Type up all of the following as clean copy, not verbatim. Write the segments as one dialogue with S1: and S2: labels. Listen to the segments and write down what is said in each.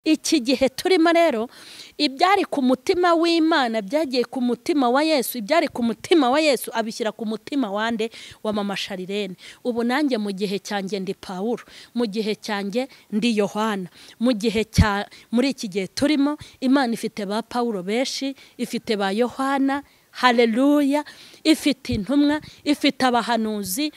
S1: Iki gihe turimo rero ibyari ku mutima w'Imana byagiye ku mutima wa Yesu, ibyari ku mutima wa Yesu abishyira ku mutima wande wa mama M.Charlene. Ubu nanjye mu gihe cyanjye ndi Paulo, mu gihe cyanjye ndi Yohana, mu gihe muri iki gihe turimo Imana ifite ba Paulo benshi, ifite ba Yohana, haleluya, ifite intumwa, ifite abahanuzi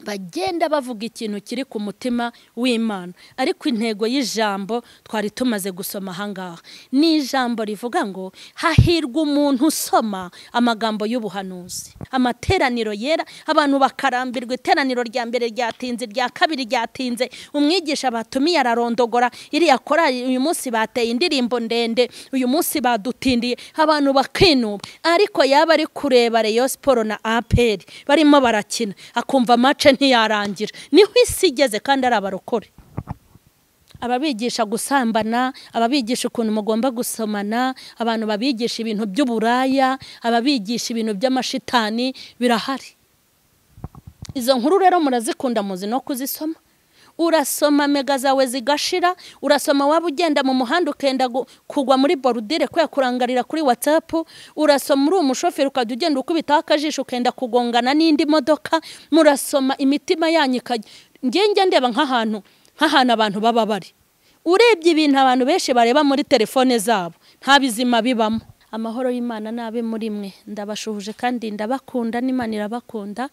S1: bagenda bavuga ikintu kiri ku mutima w'Imana. Ariko intego y'ijambo twari tumaze gusoma ahangaha ni ijambo rivuga ngo hahirwa umuntu usoma amagambo y'ubuhanuzi. Amateraniro yera abantu bakarambirwa, iteraniro rya mbere ryatinze, rya kabiri ryatinze, umwigisha batumiye ararondogora, iriya korali uyu munsi bateye indirimbo ndende, uyu munsi badutindiye, abantu bakinuba. Ariko yaba ari kureba Rayon na APR barimo barakina akumva match ntiyarangira, niho isi igeze kandi ari abarokore. Ababigisha gusambana, ababigisha ukuntu mugomba gusomana, abantu babigisha ibintu by'uburaya, ababigisha ibintu by'amashitani birahari. Izo nkuru rero murazikunda muzi no kuzisoma. Urasoma mega zawe zigashira, urasoma waba ugenda mu muhanda ukenda kugwa muri borudire kwe kurangarira kuri WhatsApp, urasoma uri umushoferi ukajya ugenda ukubita akajisho ukenda kugongana n'indi modoka, murasoma imitima yanyu ngenge ndeba nk'ahantu abantu baba bari. Urebye ibintu abantu benshi bareba muri telefone zabo, nta bizima bibamo. Amahoro y'Imana nabe muri mwe, ndabashuhuje kandi ndabakunda, n'Imana irabakunda,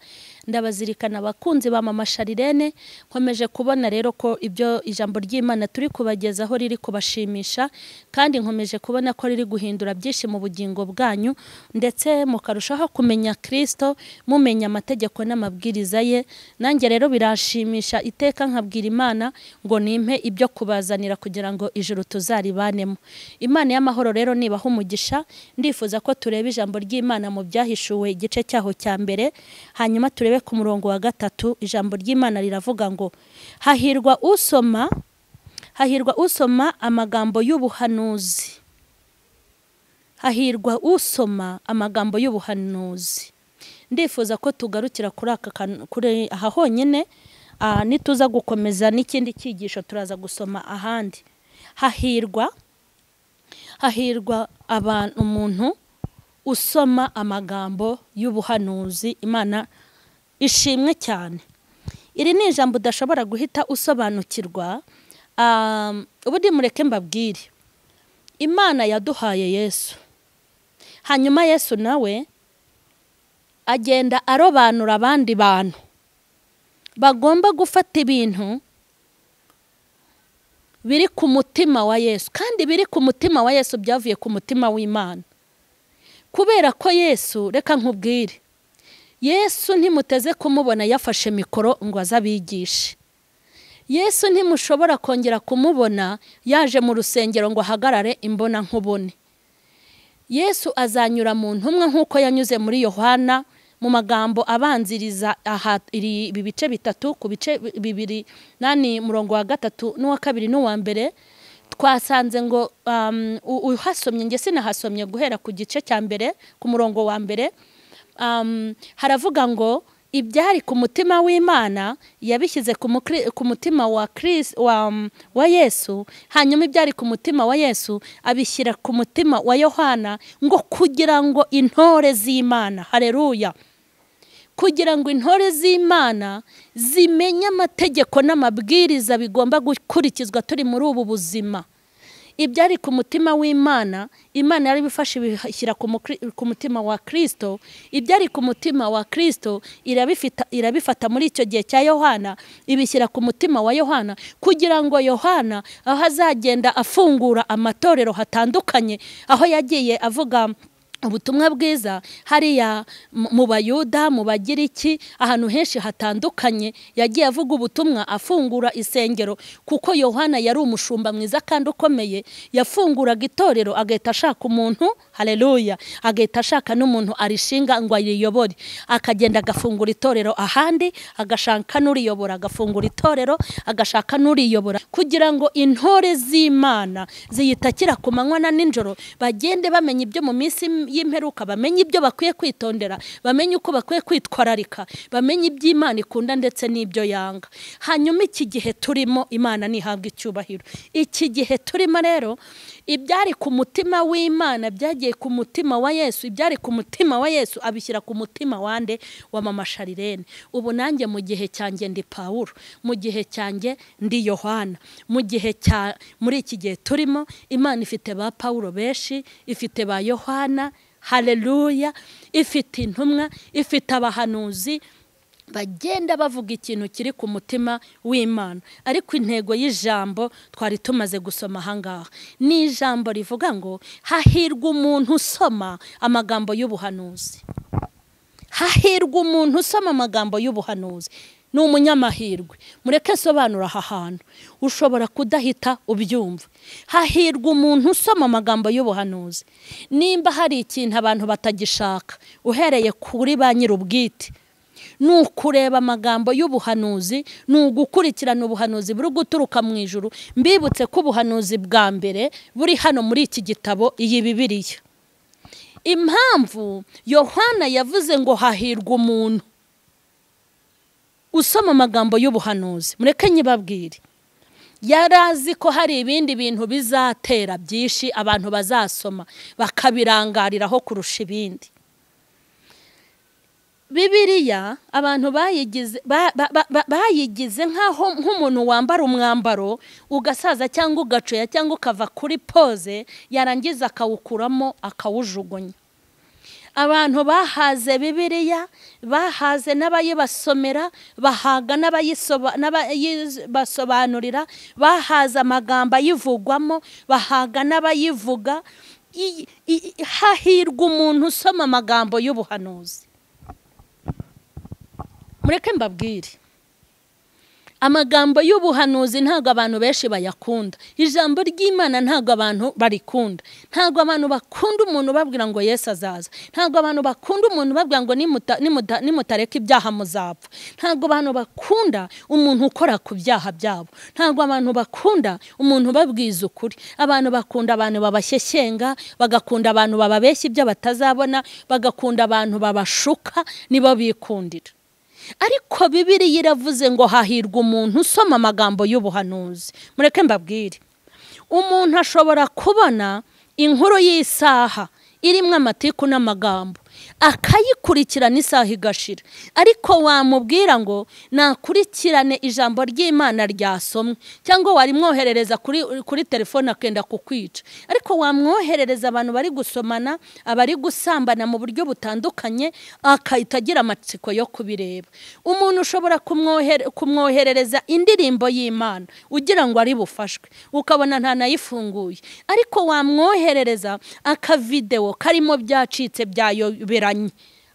S1: ndabazirikana abakunzi ba mama M.Charlene. Nkomeje kubona rero ko ibyo ijambo ry'Imana turi kubagezaho riri kubashimisha, kandi nkomeje kubona ko riri guhindura byinshi mu bugingo bwanyu, ndetse mukarushaho kumenya Kristo, mumenya amategeko n'amabwiriza ye. Nanjye rero birashimisha iteka nkabwira Imana ngo nimpe ibyo kubazanira kugira ngo ijuru tuzaribanemo. Imana y'amahoro rero nibaha umugisha. Ndifuza ko tureba ijambo ry'Imana mu byahishuwe igice cyaho cya mbere, hanyuma turebe ku murongo wa 3. Ijambo ry'Imana riravuga ngo hahirwa usoma amagambo y'ubuhanuzi. Hahirwa usoma amagambo y'ubuhanuzi. Ndifuza ko tugarukira kuri aha honyine, nituza gukomeza n'ikindi cyigisho turaza gusoma ahandi. Hahirwa umuntu usoma amagambo y'ubuhanuzi. Imana ishimwe cyane. Iri ni ijambo udashobora guhita usobanukirwa. Ubundi mureke mbabwire, Imana yaduhaye Yesu, hanyuma Yesu nawe agenda arobanura abandi bantu bagomba gufata ibintu biri ku mutima wa Yesu, kandi biri ku mutima wa Yesu byavuye ku mutima w'Imana. Kubera ko Yesu, reka nkubwire, Yesu ntimuteze kumubona yafashe mikoro ngo azabigishe. Yesu ntimushobora kongera kumubona yaje mu rusengero ngo ahagarare imbona nkubone. Yesu azanyura mu ntumwa nk'uko yanyuze muri Yohana mu magambo abanziriza ibi bice bitatu, ku bice 2 murongo wa 3 n'uwa 2 n'uwa 1. Twasanze ngo uhasomye, nge sinahasomye guhera ku gice cya mbere ku murongo wa 1. Haravuga ngo ibyari ku mutima w'Imana yabishyize ku mutima wa Yesu, hanyuma ibyari ku mutima wa Yesu abishyira ku mutima wa Yohana, ngo kugira ngo intore z'Imana, haleluya, kugira ngo intore z'Imana zimenye amategeko n'amabwiriza bigomba gukurikizwa turi muri ubu buzima. Ibyari ku mutima w'Imana, Imana yari bifashe bishyira ku mutima wa Kristo. Ibyari ku mutima wa Kristo irabifata muri icyo gihe cya Yohana, ibishyira ku mutima wa Yohana, kugira ngo Yohana aho azagenda afungura amatorero hatandukanye, aho yagiye avuga ubutumwa bwiza hariya mu Bayuda, mu Bagiriki, ahantu henshi hatandukanye yagiye avuga ubutumwa, afungura isengero, kuko Yohana yari umushumba mwiza kandi ukomeye. Yafunguraga itorero agahita ashaka umuntu, haleluya, agahita ashaka n'umuntu arishinga ngo ayiyobore, akagenda agafungura itorero ahandi, agashaka n'uriyobora, agafungura itorero agashaka n'uriyobora, kugira ngo intore z'Imana ziyitakira ku manywa na nijoro bagende bamenya ibyo mu minsi y'imperuka, bamenye ibyo bakwiye kwitondera, bamenye uko bakwiye kwitwararika, bamenye iby'Imana ikunda ndetse n'ibyo yanga. Hanyuma iki gihe turimo Imana nihabwa icyubahiro. Iki gihe turimo rero ibyari ku mutima w'Imana byagiye ku mutima wa Yesu, ibyari ku mutima wa Yesu abishyira ku mutima wande wa mama Charlene. Ubu nanjye mu gihe cyanjye ndi Pawulo, mu gihe cyanjye ndi Yohana, mu gihe muri iki gihe turimo Imana ifite ba Pawulo benshi, ifite ba Yohana, haleluya, ifite intumwa, ifite abahanuzi bagenda bavuga ikintu kiri ku mutima w'Imana. Ariko intego y'ijambo twari tumaze gusoma ahangaha ni ijambo rivuga ngo hahirwa umuntu usoma amagambo y'ubuhanuzi. Hahirwa umuntu usoma amagambo y'ubuhanuzi. Ni umunyamahirwe. Mureke sobanura aha hantu ushobora kudahita ubyumva. Hahirwa umuntu usoma amagambo y'ubuhanuzi. Nimba hari ikintu abantu batagishaka uhereye kuri ba nyir'ubwite, ni ukureba amagambo y'ubuhanuzi, ni ugukurikirana ubuhanuzi buri guturuka mu ijuru. Mbibutse ko ubuhanuzi bwa mbere buri hano muri iki gitabo, iyi Bibiliya. Impamvu Yohana yavuze ngo hahirwa umuntu usoma amagambo y'ubuhanuzi, mureke nyibabwire, yarazi ko hari ibindi bintu bizatera byinshi abantu bazasoma bakabirangariraho kurusha ibindi. Bibiliya abantu bayigize nk'umuntu wambara umwambaro ugasaza cyangwa ugacoya cyangwa ukava kuri pose, yarangiza akawukuramo akawujugunya. Abantu bahaze Bibiliya, bahaze n'abayibasomera, bahaga n'abayibasobanurira, bahaze amagambo ayivugwamo, bahaga n'abayivuga. Hahirwa umuntu usoma amagambo y'ubuhanuzi. Mureke mbabwire, amagambo y'ubuhanuzi ntago abantu benshi bayakunda. Ijambo ry'Imana ntago abantu barikunda. Ntago abantu bakunda umuntu babwira ngo Yesu azaza. Ntago abantu bakunda umuntu babwira ngo nimutareka ibyaha muzapfa. Ntago abantu bakunda umuntu ukora ku byaha byabo. Ntago abantu bakunda umuntu babwiza ukuri. Abantu bakunda abantu babashyeshyenga, bagakunda abantu bababeshya ibyo batazabona, bagakunda abantu babashuka, nibo bikundira. Ariko Bibiliya iravuze ngo hahirwa umuntu usoma amagambo y'ubuhanuzi. Mureke mbabwire, umuntu ashobora kubona inkuru y'isaha irimo amatiku n'amagambo, akayikurikirana isaha igashira, ariko wamubwira ngo nakurikirane ijambo ry'Imana ryasomwe, cyangwa wari mwoherereza kuri telefone akenda kukwica. Ariko wamwoherereza abantu bari gusomana, abari gusambana mu buryo butandukanye, akahita agira amatsiko yo kubireba. Umuntu ushobora kumwoherereza indirimbo y'Imana ugira ngo ari bufashwe, ukabona ntanayifunguye, ariko wamwoherereza akavideo karimo byacitse byayoberanye,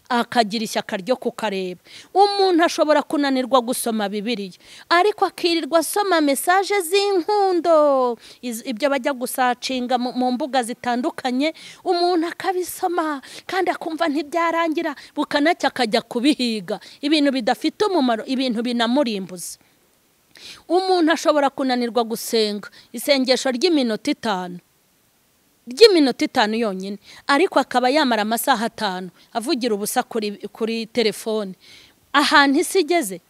S1: akagira ishyaka ryo kukareba. Umuntu ashobora kunanirwa gusoma Bibiliya, ariko akirirwa asoma mesaje z'inkundo, ibyo bajya gusacinga mu mbuga zitandukanye. Umuntu akabisoma kandi akumva ntibyarangira, bukanacya akajya kubihiga ibintu bidafite umumaro, ibintu binamurimbuza. Umuntu ashobora kunanirwa gusenga isengesho ry'iminota 5 yonyine, ariko akaba yamara amasaha 5 avugira ubusa kuri telefone. Ahantu isi igeze,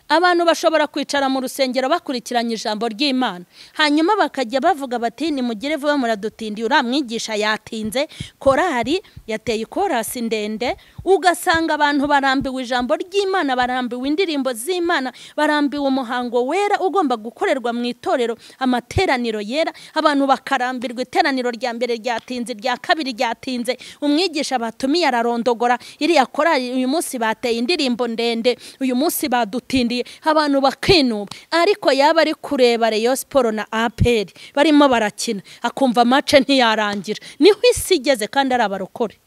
S1: abantu bashobora kwicara mu rusengero bakurikiranye ijambo ry'Imana, hanyuma bakajya bavuga bati nimugire vuba muradutindiye, uramwigisha yatinze, korari yateye korasi ndende. Ugasanga abantu barambiwe ijambo ry'Imana, barambiwe indirimbo z'Imana, barambiwe umuhango wera ugomba gukorerwa mu itorero, amateraniro yera. Abantu bakarambirwa iteraniro rya mbere ryatinze, rya kabiri ryatinze, umwigisha batumiye ararondogora, iriya korari uyu munsi bateye indirimbo ndende, uyu munsi badutindiye. Abantu bakinuba, ariko yaba ari kureba Rayon Sport na APR barimo barakina, akumva match ntiyarangira. Niho isi igeze kandi ari abarokore.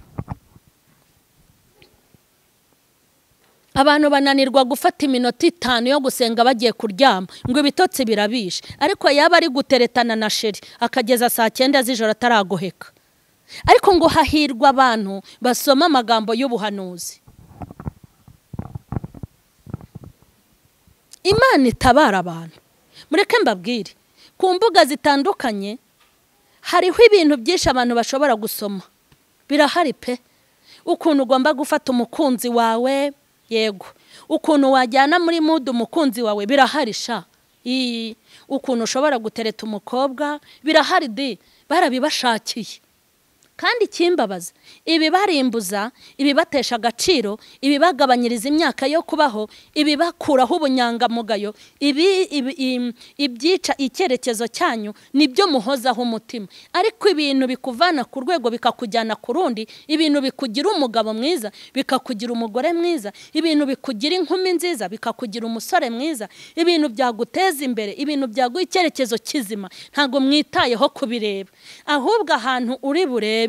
S1: Abantu bananirwa gufata iminota 5 yo gusenga bagiye kuryama ngo ibitotsi birabishe, ariko yaba ari guteretana na sheri akageza saa 9 z'ijoro ataragoheka. Ariko ngo hahirwa abantu basoma amagambo y'ubuhanuzi. Imana itabara abantu. Mureke mbabwire, ku mbuga zitandukanye hariho ibintu byinshi abantu bashobora gusoma birahari pe. Ukuntu ugomba gufata umukunzi wawe, yego. Ukuntu wajyana muri mood umukunzi wawe, birahari sha. Ukuntu ushobora gutereta umukobwa, birahari di, barabibashakiye. Kandi kimbabaza, ibibarimbuza, ibibatesha agaciro, ibibagabanyiriza imyaka yo kubaho, ibibakuraho ubunyangamugayo, ibyica icyerekezo cyanyu, nibyo muhozaho umutima. Ariko ibintu bikuvana ku rwego bikakujyana ku rundi, ibintu bikugira umugabo mwiza, bikakugira umugore mwiza, ibintu bikugira inkumi nziza, bikakugira umusore mwiza, ibintu byaguteza imbere, ibintu byaguha icyerekezo kizima, ntago mwitayeho kubireba. Ahubwo ahantu uri burebe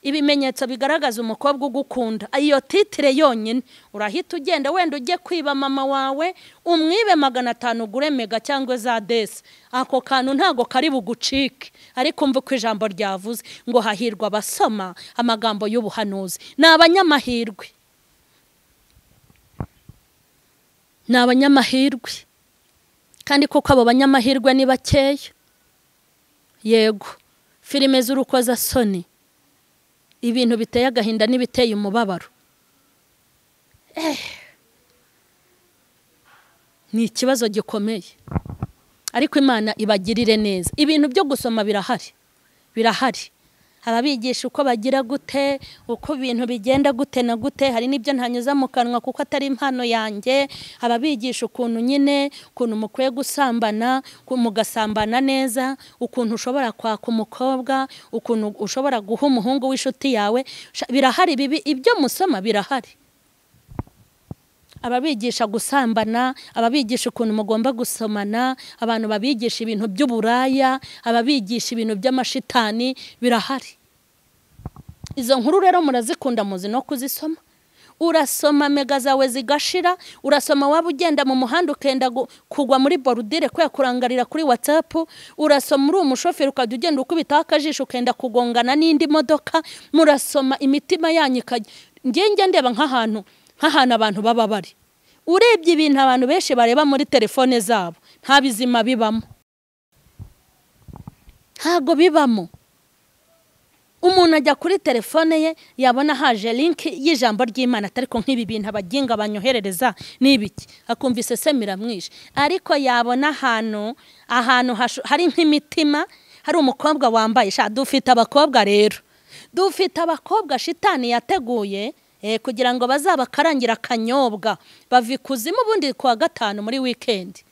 S1: ibimenyetso bigaragaza umukobwa ugukunda, iyo titire yonyine urahita ugenda wenda ujye kwiba mama wawe umwibe 500 ugure mega cyangwa za desi. Ako kantu ntago kari bugucike. Ariko umva ko ijambo ryavuze ngo hahirwa abasoma amagambo y'ubuhanuzi. Ni abanyamahirwe, ni abanyamahirwe, kandi koko abo banyamahirwe ni bakeya. Yego, filime z'urukozasoni, ibintu biteye agahinda n'ibiteye umubabaro, ni ikibazo gikomeye. Ariko Imana ibagirire neza. Ibintu byo gusoma birahari, birahari. Ababigisha uko bagira gute, uko ibintu bigenda gute na gute, hari n'ibyo ntanyuza mu kanwa kuko atari impano yanjye. Ababigisha ukuntu nyine, ukuntu mukwiye gusambana, mugasambana neza, ukuntu ushobora kwaka umukobwa, ukuntu ushobora guha umuhungu w'inshuti yawe, birahari. Bibi ibyo musoma birahari. Ababigisha gusambana, ababigisha ukuntu mugomba gusomana, abantu babigisha ibintu by'uburaya, ababigisha ibintu by'amashitani, birahari. Izo nkuru rero murazikunda, muzi no kuzisoma. Urasoma mega zawe zigashira, urasoma waba ugenda mu muhanda ukenda kugwa muri borudire kwe kurangarira kuri WhatsApp, urasoma uri umushoferi ukajya ugenda ukubita akajisho ukenda kugongana n'indi modoka, murasoma imitima yanyu ngenge ndeba nk'ahantu abantu baba bari. Urebye ibintu abantu benshi bareba muri telefone zabo, nta bizima bibamo, ntago bibamo. Umuntu ajya kuri telefone ye yabona haje link y'ijambo ry'Imana, ariko nk'ibi bintu abaginga banyoherereza n'ibiki, akumvise semira mwishe. Ariko yabona ahantu hari nk'imitima, hari umukobwa wambaye dufite abakobwa rero, dufite abakobwa shitani yateguye kugira ngo bazabakarangira akanyobwa bava ikuzimu ubundi kuwa gatanu muri weekend.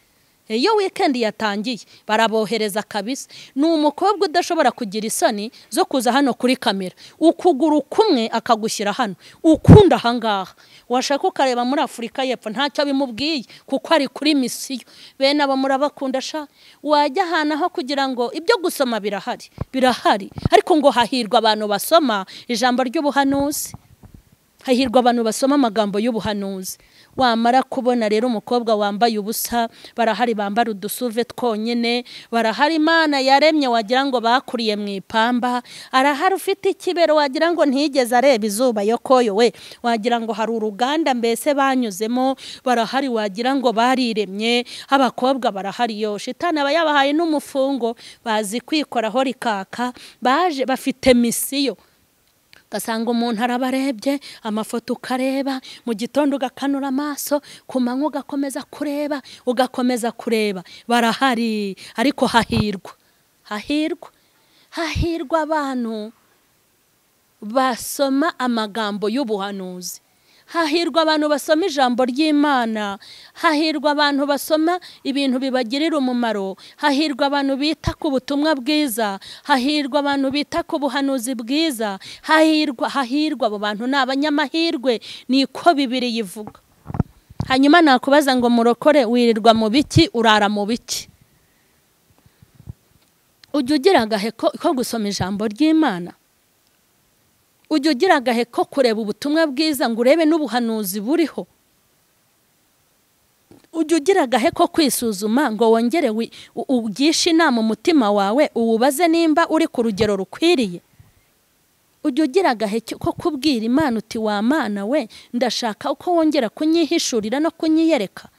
S1: Iyo weekend yatangiye barabohereza kabisa. Ni umukobwa udashobora kugira isoni zo kuza hano kuri kamera, ukuguru kumwe akagushyira hano, ukunda ahangaha. Washaka ukareba muri Afurika y'Epfo ntacyo bimubwiye kuko ari kuri misiyo. Bene abo murabakunda sha. Wajya hana ho kugira ngo ibyo gusoma birahari, birahari. Ariko ngo hahirwa abantu basoma ijambo ry'ubuhanuzi, hahirwa abantu basoma amagambo y'ubuhanuzi. Wamara kubona rero umukobwa wambaye ubusa, barahari bambara udusuve twonyine, barahari Imana yaremye wagira ngo bakuriye mu ipamba, arahari ufite ikibero wagira ngo ntigeze areba izuba yo koyo we, wagira ngo hari uruganda mbese banyuzemo, barahari wagira ngo bariremye. Abakobwa barahari yo shitani aba yabahaye n'umufungo, bazi kwikoraho rikaka, baje bafite misiyo. Gasanga umuntu arabarebye, amafoto ukareba, mu gitondo ugakanura amaso, ku manywa ugakomeza kureba, ugakomeza kureba. Barahari. Ariko hahirwa, hahirwa abantu basoma amagambo y'ubuhanuzi, hahirwa abantu basoma ijambo ry'Imana, hahirwa abantu basoma ibintu bibagirira umumaro, hahirwa abantu bita ku butumwa bwiza, hahirwa abantu bita ku buhanuzi bwiza, hahirwa abo bantu ni abanyamahirwe, niko Bibiliya ivuga. Hanyuma nakubaza ngo murokore wirirwa mu biki, urara mu biki? Ujya ugira agahe ko gusoma ijambo ry'Imana? Ujya ugira agahe ko kureba ubutumwa bwiza ngo urebe n'ubuhanuzi buriho? Ujya ugira agahe ko kwisuzuma ngo wongere ugishe inama umutima wawe, uwubaze nimba uri ku rugero rukwiriye? Ujya ugira agahe ko kubwira Imana uti wa Mana we, ndashaka uko wongera kunyihishurira no kunyiyereka?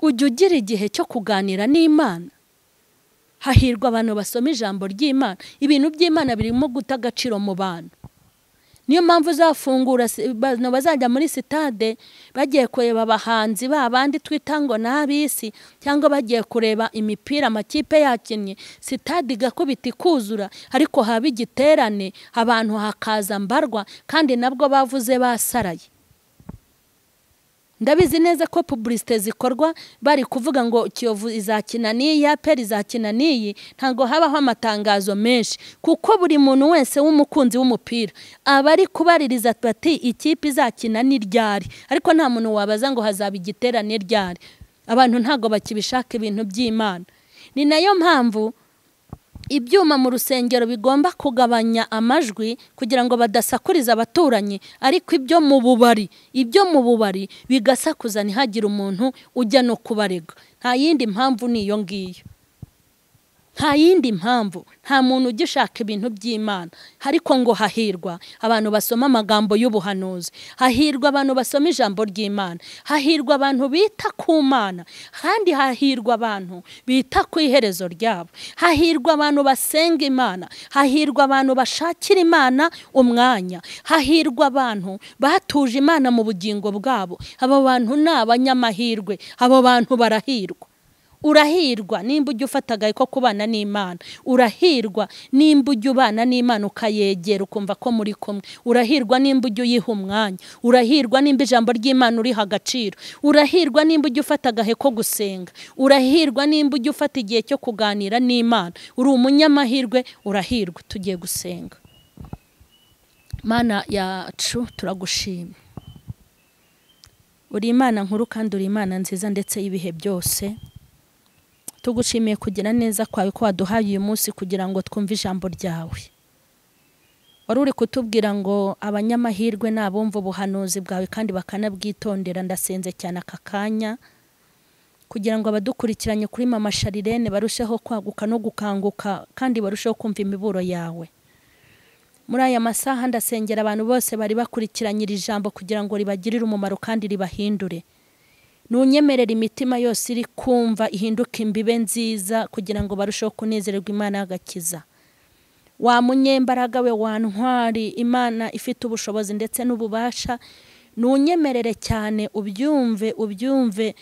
S1: Ujya ugira igihe cyo kuganira n'Imana? hahirwa abantu basoma ijambo ry'Imana. Ibintu by'Imana birimo guta agaciro mu bantu. Niyo mpamvu uzafungura abantu bazajya muri sitade bagiye kureba abahanzi babandi twita ngo n'abisi, cyangwa bagiye kureba imipira amakipe yakinnye, sitade igakubita ikuzura, ariko haba igiterane abantu hakaza mbarwa, kandi nabwo bavuze basaraye. Ndabizi neza ko publicité zikorwa bari kuvuga ngo Kiyovu izakina n'iyi, APR izakina n'iyi, ntago habaho amatangazo menshi, kuko buri muntu wese w'umukunzi w'umupira aba ari kubaririza ati ikipe izakina n'iryari, ariko nta muntu wabaza ngo hazaba igiterane ryari. Abantu ntago bakibishaka ibintu by'Imana. Ni nayo mpamvu ibyuma mu rusengero bigomba kugabanya amajwi kugira ngo badasakuriza abaturanyi, ariko ibyo mu bubari bigasakuza ntihagire umuntu ujya no kubarega. Nta yindi mpamvu niyo ngiyo. Nta yindi mpamvu. Nta muntu ugishaka ibintu by'Imana. Ariko ngo hahirwa abantu basoma amagambo y'ubuhanuzi, hahirwa abantu basoma ijambo ry'Imana, hahirwa abantu bita ku Mana, kandi hahirwa abantu bita ku iherezo ryabo, hahirwa abantu basenga Imana, hahirwa abantu bashakira Imana umwanya, hahirwa abantu batuje Imana mu bugingo bwabo. Abo bantu ni abanyamahirwe, abo bantu barahirwa. Urahirwa nimba ujya ufata ko kubana n'Imana. Urahirwa nimba ujya ubana n'Imana ukayegera ukumva ko muri kumwe. Urahirwa nimba ujya uyiha umwanya. Urahirwa nimba ijambo ry'Imana uriha agaciro. Urahirwa nimba ujya ufata ko gusenga. Urahirwa nimba ujya ufata igihe cyo kuganira n'Imana. Uri umunyamahirwe, urahirwa. Tugiye gusenga. Mana yacu turagushima. Uri Imana nkuru kandi uri Imana nziza ndetse y'ibihe byose. Tugushimiye kugira neza kwawe ko waduhaye uyu munsi kugira ngo twumve ijambo ryawe. Wari uri kutubwira ngo abanyamahirwe nabumva ubuhanuzi bwawe kandi bakanabwitondera. Ndasenze cyane aka kanya kugira ngo abadukurikiranye kuri M.Charlene barusheho kwaguka no gukanguka, kandi barusheho kumva imiburo yawe. Muri aya masaha ndasengera abantu bose bari bakurikiranye iri jambo kugira ngo ribagirire umumaro kandi ribahindure. Nunyemerera imitima yose iri kumva ihinduka imbibe nziza kugira ngo barusheho kunezererwa Imana y'agakiza. Wa munyembaraga we, wa ntwari, Imana ifite ubushobozi ndetse n'ububasha, nunyemerere cyane ubyumve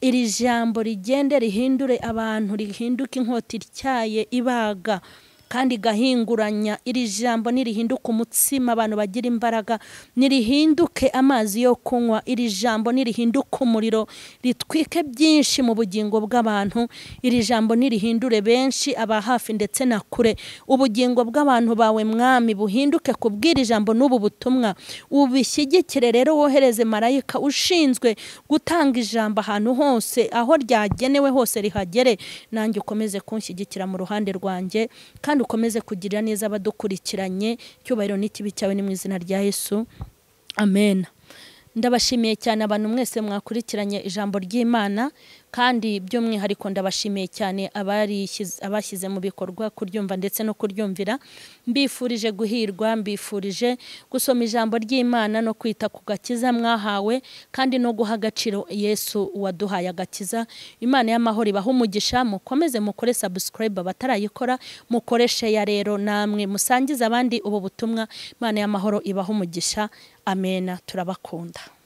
S1: iri jambo rigende rihindure abantu, rihinduke inkota ityaye ibaga kandi gahinguranya. Iri jambo nirihinduka umutsima abantu bagira imbaraga, nirihinduke amazi yo kunywa. Iri jambo nirihinduka umuriro ritwike byinshi mu bugingo bw'abantu. Iri jambo nirihindure benshi, aba hafi ndetse na kure. Ubugingo bw'abantu bawe Mwami buhinduke kubwira ijambo n'ubu butumwa. Ubishyigikire rero, wohereze marayika ushinzwe gutanga ijambo ahantu hose, aho ryagenewe hose rihagere. Nanjye ukomeze kunshyigikira mu ruhande rwanjye, kandi ukomeze kugirira neza abadukurikiranye. Cyubahiro n'ikibi cyawe ni mu izina rya Yesu, amen. Ndabashimiye cyane abantu mwese mwakurikiranye ijambo ry'Imana, kandi by'umwihariko ndabashimiye cyane abashyize mu bikorwa kuryumva ndetse no kuryumvira. Mbifurije guhirwa, mbifurije gusoma ijambo ry'Imana no kwita ku gakiza mwahawe, kandi no guha agaciro Yesu waduhaye agakiza. Imana y'amahoro ibahe umugisha. Mukomeze mukore subscribe abatarayikora, mukore share rero, namwe musangiza abandi ubu butumwa. Imana y'amahoro ibahe umugisha. Amen. Turabakunda.